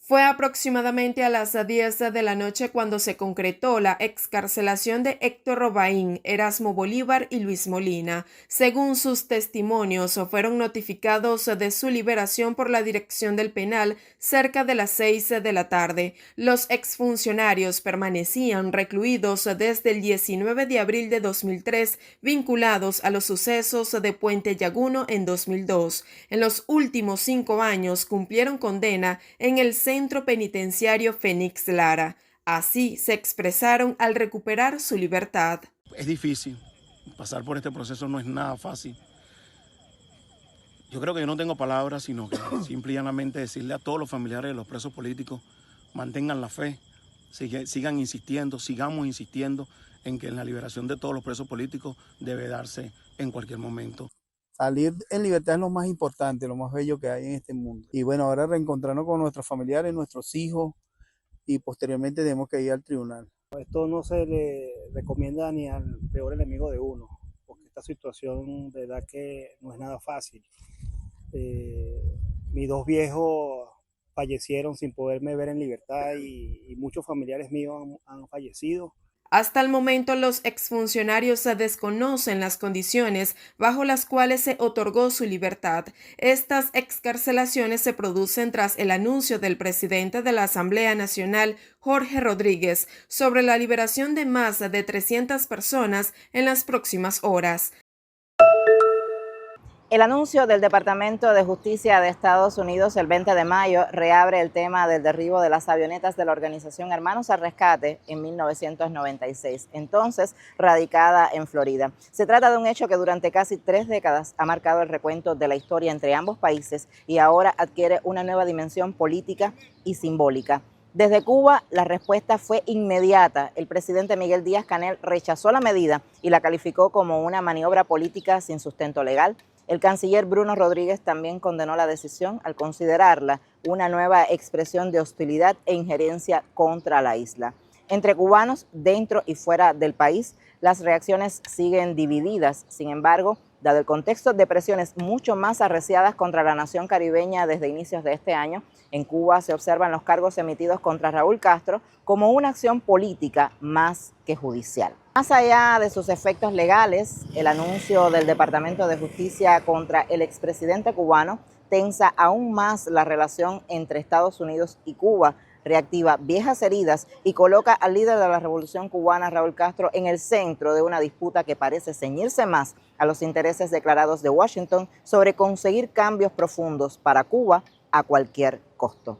Fue aproximadamente a las 10 de la noche cuando se concretó la excarcelación de Héctor Robaín, Erasmo Bolívar y Luis Molina. Según sus testimonios, fueron notificados de su liberación por la dirección del penal cerca de las 6 de la tarde. Los exfuncionarios permanecían recluidos desde el 19 de abril de 2003, vinculados a los sucesos de Puente Llaguno en 2002. En los últimos 5 años cumplieron condena en el Centro Penitenciario Fénix Lara. Así se expresaron al recuperar su libertad. Es difícil, pasar por este proceso no es nada fácil. Yo creo que yo no tengo palabras, sino que simple y llanamente decirle a todos los familiares de los presos políticos, mantengan la fe, sigan insistiendo, sigamos insistiendo en que la liberación de todos los presos políticos debe darse en cualquier momento. Salir en libertad es lo más importante, lo más bello que hay en este mundo. Y bueno, ahora reencontrarnos con nuestros familiares, nuestros hijos, y posteriormente tenemos que ir al tribunal. Esto no se le recomienda ni al peor enemigo de uno, porque esta situación de verdad que no es nada fácil. Mis dos viejos fallecieron sin poderme ver en libertad y muchos familiares míos han fallecido. Hasta el momento, los exfuncionarios desconocen las condiciones bajo las cuales se otorgó su libertad. Estas excarcelaciones se producen tras el anuncio del presidente de la Asamblea Nacional, Jorge Rodríguez, sobre la liberación de más de 300 personas en las próximas horas. El anuncio del Departamento de Justicia de Estados Unidos el 20 de mayo reabre el tema del derribo de las avionetas de la organización Hermanos al Rescate en 1996, entonces radicada en Florida. Se trata de un hecho que durante casi 3 décadas ha marcado el recuento de la historia entre ambos países y ahora adquiere una nueva dimensión política y simbólica. Desde Cuba, la respuesta fue inmediata. El presidente Miguel Díaz-Canel rechazó la medida y la calificó como una maniobra política sin sustento legal. El canciller Bruno Rodríguez también condenó la decisión al considerarla una nueva expresión de hostilidad e injerencia contra la isla. Entre cubanos, dentro y fuera del país, las reacciones siguen divididas. Sin embargo, dado el contexto de presiones mucho más arreciadas contra la nación caribeña desde inicios de este año, en Cuba se observan los cargos emitidos contra Raúl Castro como una acción política más que judicial. Más allá de sus efectos legales, el anuncio del Departamento de Justicia contra el expresidente cubano tensa aún más la relación entre Estados Unidos y Cuba, reactiva viejas heridas y coloca al líder de la Revolución Cubana, Raúl Castro, en el centro de una disputa que parece ceñirse más a los intereses declarados de Washington sobre conseguir cambios profundos para Cuba a cualquier costo.